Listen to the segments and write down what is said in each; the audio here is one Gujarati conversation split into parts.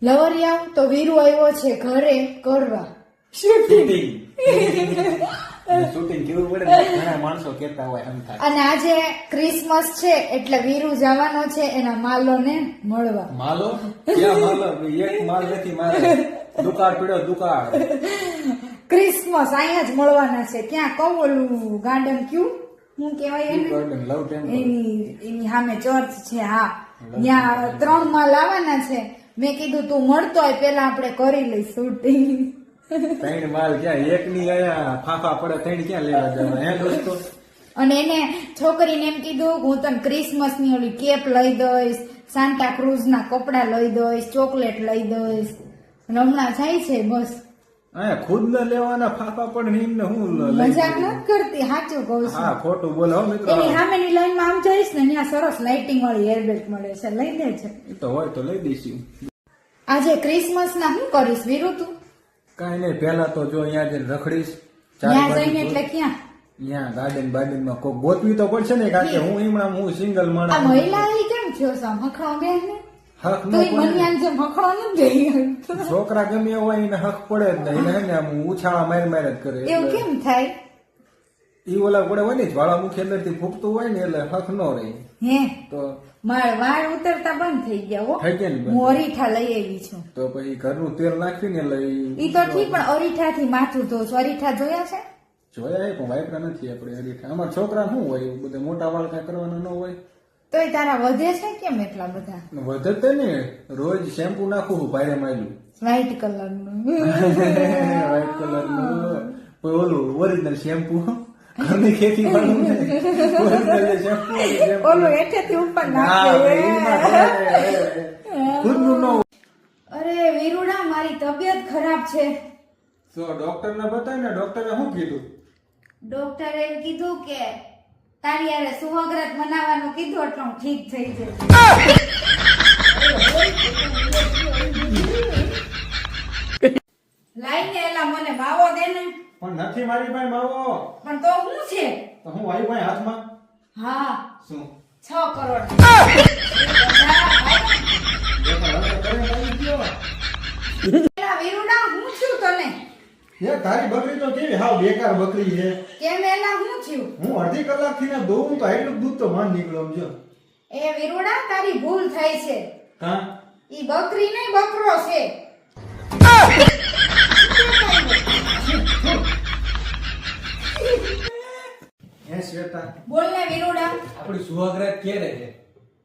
લવરિયા તો વીરુ આવ્યો છે ઘરે કરવા શૂટિંગ શૂટિંગ કેવું પડે ને, ઘણા માણસો કહેતા હોય એમ થાય. અને આજે ક્રિસમસ છે એટલે વીરુ જવાનો છે એના માલોને મળવા. માલો ક્યાં માલો? એક માલ નથી મારે. દુકાળ પીડ્યો દુકાળ. ક્રિસમસ અહીંયા જ મળવાના છે. ક્યાં કહું ઓલું ગાર્ડન ક્યુ હું કેવાય એને? લવ ટેમ્પલ. એની સામે ચર્ચ છે. હા, ત્યાં 3 માલ આવવાના છે. મેં કીધું તું મળતો હોય પેલા આપણે કરી લઈ શૂટિંગ. 3 માલ ક્યાં? એક ની આયા ફાફા પડે 3 ક્યાં લેવા જવા હે દોસ્તો? અને એને છોકરીને એમ કીધું કે હું તને ક્રિસમસ ની ઓલી કેપ લઈ દઈશ, સાન્ટા ક્રુઝ ના કપડા લઈ દઈશ, ચોકલેટ લઈ દઈશ. અને હમણાં જાય છે બસ. આયા ખુદ ન લેવાના ફાફા પડે ને એમને હું મજાક નથી કરતી, સાચું કહું છું. હા, ખોટું બોલો મિત્રો. એની સામેની લાઈન માં આમ જઈશ ને ત્યાં સરસ લાઇટિંગ વાળી એરબેગ મળે છે, લઈ દે છે. એ તો હોય તો લઈ દઈશું. આજે ક્રિસમસ ના શું કરીશ વીરુ તું? કાઈ નહીં, પેલા તો જો અહીંયા જઈને રખડીશ. ત્યાં જઈને એટલે ક્યાં? અહીંયા ગાર્ડન બાર્ડન માં કોઈ ગોતવી તો પડશે ને, કારણ કે હું સિંગલ આ માણસ. મહિલા એ કેમ થયો છે હખડો બેન ને? હક તો નો ઈ મનિયાન જેમ હખડો નથી જઈ. છોકરા ગમે એવો હોય એને હક પડે જ નહીં. એને હે ને આમ ઉછાળા માર જ કરે. એવું કેમ થાય? ઈ ઓલા પડે હોય ને જ્વાળામુખી અંદર થી ફૂટતું હોય ને એટલે હક નો રહે. હે તો મારા વાળ ઉતરતા બંધ થઈ ગયા હો. થઈ ગયા ને બંધ. હું અરીઠા લઈ આવી છું. તો પછી ઘરનું તેલ નાખીને લઈ ઈ તો ઠીક, પણ અરીઠા થી માથું ધોઉં છું. અરીઠા જોયા છે? જોયા પણ વાપરા નથી આપણે અરીઠા. અમારા છોકરા શું હોય એવું બધા મોટા વાળ કઈ કરવાના ન હોય. તોય તારા વધે છે કેમ એટલા બધા? વધે ને રોજ શેમ્પુ નાખું ભારે માર્યું વ્હાઈટ કલર નું. વ્હાઈટ કલર નું ઓલું ઓરિજિનલ શેમ્પુ ઘરની ખેતી વાળું ઓરિજિનલ શેમ્પુ ઓલું હેઠેથી ઉપર નાખે. ખુદનું ન. અરે વીરુડા, મારી તબિયત ખરાબ છે. તો ડોક્ટર ને બતાય ને. ડોક્ટરે શું કીધું? ડોક્ટરે એમ કીધું કે તારી યારે સુહાગરાત મનાવવાનું કીધું એટલે હું ઠીક થઈ જઈશ. લાઈને એલા મને માવો દે ને. પણ નથી મારી પાસે માવો. પણ તો શું છે? તો હું આવી પાસે હાથમાં હા, શું 6 કરોડ. એલા વીરુડા, હું છું તને? એ તારી બકરી તો કેવી હાવ બેકાર બકરી છે. કેમ એલા હું છું? હું અડધી કલાક થી ને દોઉં તો આટલું દૂધ તો માન નીકળ્યો સમજો. એ વીરુડા, તારી ભૂલ થાય છે. હા, ઈ બકરી નહીં, બકરો છે. હે શ્વેતા, બોલ ને વીરુડા. આપણી સુહાગરાત ક્યારે છે?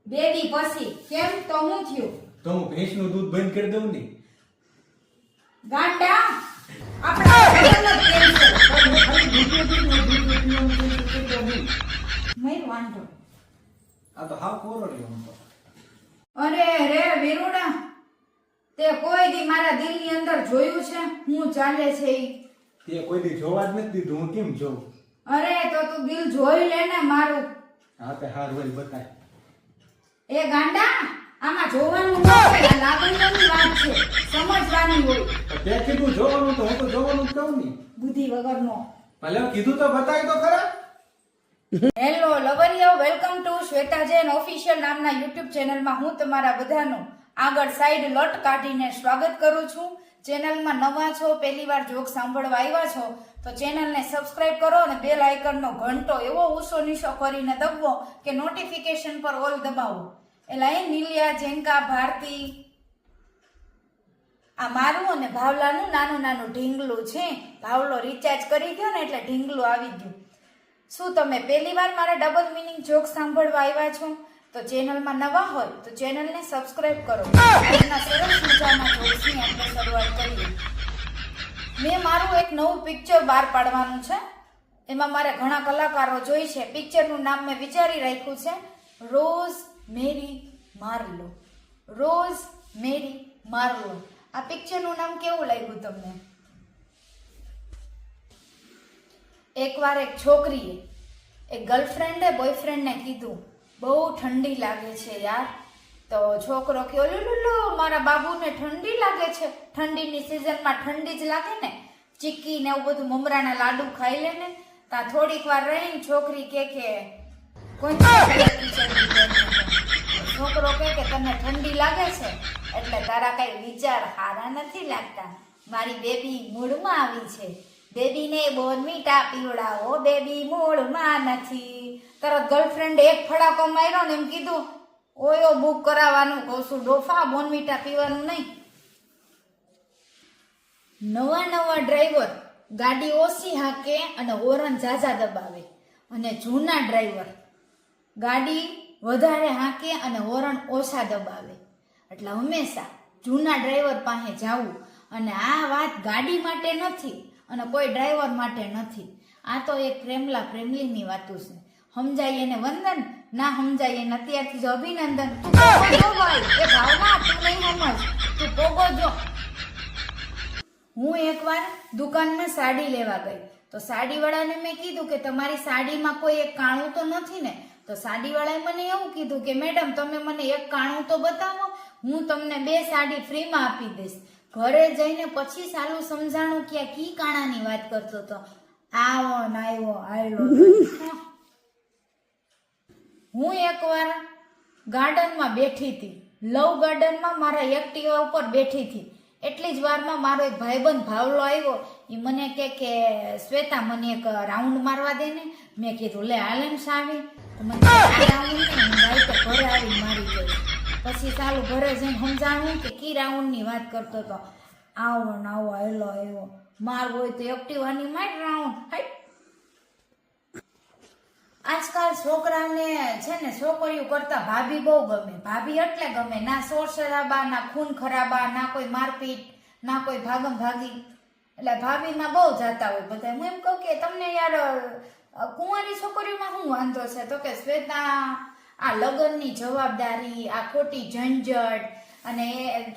2 દી પછી. કેમ, તો હું થયું? તો હું ભેંસનું દૂધ બંધ કરી દઉં ને. ગાંડા, આપણા ઘરનો કેન્સર. નહીં વાંધો. આ તો હાવ કોરડ્યો હું તો. અરે રે વીરુડા, તે કોઈ દી મારા દિલની અંદર જોયું છે હું ચાલે છે ઈ? તે કોઈ દી જોવા જ નથી દીધું, હું કેમ જોઉં? અરે તો તું દિલ જોઈ લે ને મારું. હા તે હાર હોય બતાય. એ ગાંડા, આમાં જોવાનું ન હોય, આ લાગણીઓની વાત છે, સમજવાની હોય. તે કીધું જોવાનું તો હું તો જોવાનું જ કહું ને. બુદ્ધિ વગરનો. ભલે કીધું તો બતાય તો ખરા. હેલો લવરીઓ, welcome to Shweta Jain official નામના યુટ્યુબ ચેનલમાં હું તમારા બધાનું આગળ સાઈડ લટ કાઢીને સ્વાગત કરું છું. ચેનલમાં નવા છો, પહેલી વાર જોક સાંભળવા આવ્યા છો તો ચેનલને સબસ્ક્રાઇબ કરો અને બેલ આઇકનનો ઘંટો એવો ઊંચો નીચો કરીને દબાવો કે નોટિફિકેશન પર ઓલ દબાવો. એટલે એ નીલિયા, જેન્કા, ભારતી, આ મારું અને ભાવલાનું નાનું નાનું ઢીંગલું છે. ભાવલો રિચાર્જ કરી ગયો ને એટલે ઢીંગલું આવી ગયું. શું તમે પહેલી વાર મારા ડબલ મિનિંગ જોક સાંભળવા આવ્યા છો? તો ચેનલમાં નવા હોય તો ચેનલને સબસ્ક્રાઇબ કરો. આજના સરસ મજાના જોક્સની આપણે શરૂઆત કરીએ. મેં મારું એક નવું પિક્ચર બહાર પાડવાનું છે. એમાં મારે ઘણા કલાકારો જોઈ છે. પિક્ચરનું નામ મેં વિચારી રાખ્યું છે રોઝ મેરી માર્લો. રોઝ મેરી માર્લો. આ પિક્ચરનું નામ કેવું લાગ્યું તમને? એકવાર એક છોકરીએ એક ગર્લફ્રેન્ડે બોયફ્રેન્ડને કીધું બહુ ઠંડી લાગે છે યાર. તો છોકરો કે લુલુલુ, મારા બાબુને ઠંડી લાગે છે. ઠંડીની સિઝનમાં ઠંડી જ લાગે ને, ચીક્કી ને એવું બધું મમરાના લાડુ ખાઈ લે ને. ત્યાં થોડીક વાર રહીને છોકરી કે કોઈ છોકરો કહે કે તને ઠંડી લાગે છે એટલે તારા કઈ વિચાર સારા નથી લાગતા. મારી બેબી મૂળમાં આવી છે, બેબીને બોર્નવીટા પીવડાવો, બેબી મૂળમાં નથી. તરત ગર્લફ્રેન્ડ એક ફડાકો માર્યો ને એમ કીધું ઓયો બુક કરાવવાનું કહું છું ડોફા, બોર્નવીટા પીવાનું નહીં. નવા નવા ડ્રાઈવર ગાડી ઓછી હાકે અને હોર્ન ઝાઝા દબાવે, અને જૂના ડ્રાઈવર ગાડી વધારે હાકે અને હોર્ન ઓછા દબાવે. એટલે હંમેશા જૂના ડ્રાઈવર પાસે જાવું. અને આ વાત ગાડી માટે નથી અને કોઈ ડ્રાઈવર માટે નથી. આ તો એક પ્રેમલા પ્રેમલીની વાતો છે. સમજાય એને વંદન, ના સમજાય એને અત્યારથી જ અભિનંદન. તું પોગો જો ભાઈ, એ ભાવના તું નહીં સમજ, તું પોગો જો. હું એકવાર દુકાનમાં સાડી લેવા ગઈ તો સાડીવાળાને મેં કીધું કે તમારી સાડીમાં કોઈ એક કાણું તો નથી ને? તો સાડીવાળાએ મને એવું કીધું કે મેડમ તમે મને એક કાણું તો બતાવો, હું તમને 2 સાડી ફ્રીમાં આપી દઈશ. ઘરે જઈને પછી સાલું સમજાણું કે આ કી કાણાની વાત કરતો હતો. આવો નાયો આયલો. હું એકવાર ગાર્ડનમાં બેઠી હતી, લવ ગાર્ડનમાં મારા એક્ટિવા ઉપર બેઠી હતી. એટલી જ વારમાં મારો એક ભાઈબંધ ભાવલો આવ્યો. એ મને કે શ્વેતા મને એક રાઉન્ડ મારવા દે ને. મેં કીધું લે હાલેમ સાવી. તો મને રાઉન્ડ ઘરે આવી મારી ગઈ. પછી ચાલુ ઘરે જઈને સમજાણું કે કી રાઉન્ડની વાત કરતો હતો. આવો નાવો હેલો આવ્યો, માર હોય તો એક્ટિવાની માર રાઉન્ડ. આજકાલ છોકરાને છે ને છોકરીઓ કરતા ભાભી બહુ ગમે. ભાભી એટલે ગમે, ના શોર શરાબા, ના ખૂન ખરાબા, ના કોઈ મારપીટ, ના કોઈ ભાગમ ભાગી. એટલે ભાભીમાં બહુ જાતા હોય બધા. હું એમ કહું કે તમને યાર કુંવારી છોકરીઓમાં શું વાંધો છે? તો કે શ્વેતા આ લગ્નની જવાબદારી, આ ખોટી ઝંઝટ અને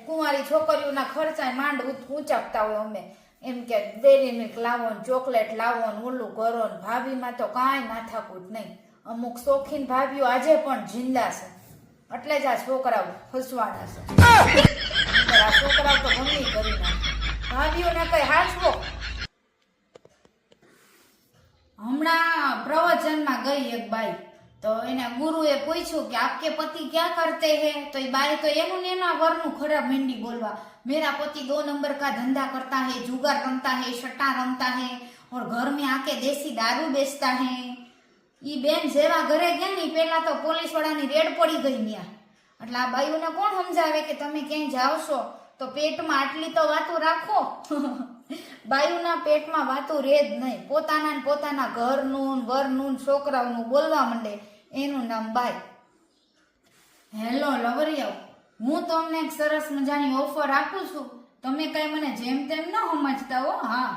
કુંવારી છોકરીઓના ખર્ચા માંડ ઊંચકતા હોય અમે. એમ કે ડેરી મિલ્ક લાવો ને ચોકલેટ લાવો ને ઓલું કરો ને. ભાભીમાં તો કાંઈ માથાકૂટ નહીં. અમુક શોખીન ભાભીઓ આજે પણ જિંદા છે. એટલે જ આ છોકરાઓ ફસવાના છે. આ છોકરાઓ તો ગમે કરી નાખે. ભાભીઓને કઈ હાચવો. હમણાં પ્રવચનમાં ગઈ એક બાઈ, તો એના ગુરુએ પૂછ્યું કે આપકે પતિ ક્યાં કરતે હે? તો એ બાઈ તો એનું ને એના વરનું ખરાબ મીંડી બોલવા. मेरा पति 2 नंबर का धंधा करता है, जुगार रमता है, सट्टा रमता है और घर में आके देसी दारू बेचता है. ઈ બેન જેવા ઘરે ગયા ને પેલા તો પોલીસ વાળાની રેડ પડી ગઈ ન્યા. એટલે આ બાઈઓને કોણ સમજાવે કે તમે ક્યાંય જાવ છો તો પેટમાં આટલી તો વાતો રાખો. બાયુના પેટમાં વાતો રહે જ નહીં. પોતાના ઘરનું, વરનું, છોકરાઓનું બોલવા માંડે, એનું નામ બાઈ. હેલો લવરિયાઓ, હું તમને એક સરસ મજાની ઓફર આપું છું. તમે કઈ મને જેમ તેમ ન સમજતા હો. હા,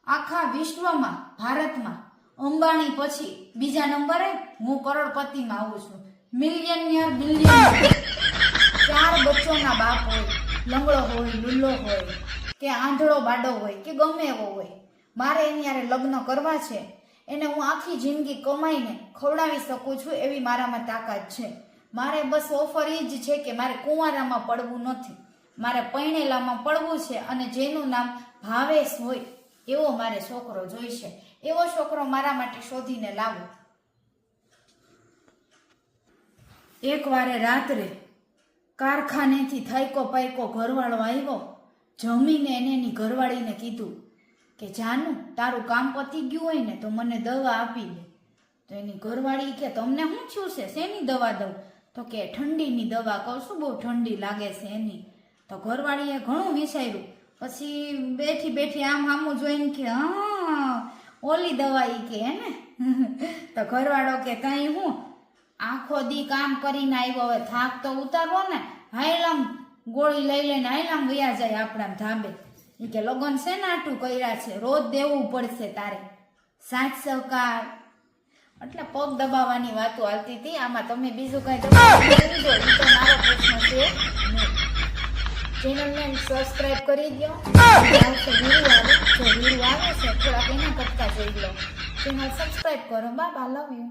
આખા વિશ્વમાં, ભારતમાં અંબાણી પછી બીજા નંબરે હું કરોડપતિમાં આવું છું. મિલિયનિયર, બિલિયનિયર. 4 બચ્ચોના બાપ હોય, લંગડો હોય, લુલ્લો હોય કે આંધળો બાડો હોય કે ગમે એવો હોય, મારે એની યારે લગ્ન કરવા છે. એને હું આખી જિંદગી કમાઈને ખવડાવી શકું છું એવી મારામાં તાકાત છે. મારે બસ ઓફર એ જ છે કે મારે કુંવારામાં પડવું નથી, મારે પૈણેલામાં પડવું છે. અને જેનું નામ ભાવેશ હોય એવો મારે છોકરો જોઈશે. એવો છોકરો મારા માટે શોધીને લાવો. એકવારે રાત્રે કારખાનેથી થાયકો પાયકો ઘરવાળો આવ્યો. જમીને એને એની ઘરવાળીને કીધું કે જાનું તારું કામ પતી ગયું હોય ને તો મને દવા આપી દે. તો એની ઘરવાળી કે તમને શું થયું છે, શેની દવા દઉં? તો કે ઠંડીની દવા કહું છું, બહુ ઠંડી લાગે છે એની. તો ઘરવાળીએ ઘણું વિચાર્યું. પછી બેઠી બેઠી આમ આમું જોઈને કે હા ઓલી દવા ઈ કે હે ને. તો ઘરવાળો કે કઈ હું આખો દી કામ કરીને આવ્યો, હવે થાક તો ઉતારવો ને, હાયલામ ગોળી લઈ લઈને હાયલામ વયા જાય આપણા ધાબે. એ કે લગન છે ને આટું કર્યા છે, રોજ દેવું પડશે તારે, સાથ સહકાર. એટલે પગ દબાવવાની વાતો હાલતી હતી. આમાં તમે બીજું કઈ દબાવજો, એ તો મારો પ્રશ્ન છે. ચેનલને સબસ્ક્રાઇબ કરી દો. જો વીરું આવે છે થોડાક એના કટકા જોઈ લો. ચેનલ સબસ્ક્રાઇબ કરો. Bye, love you.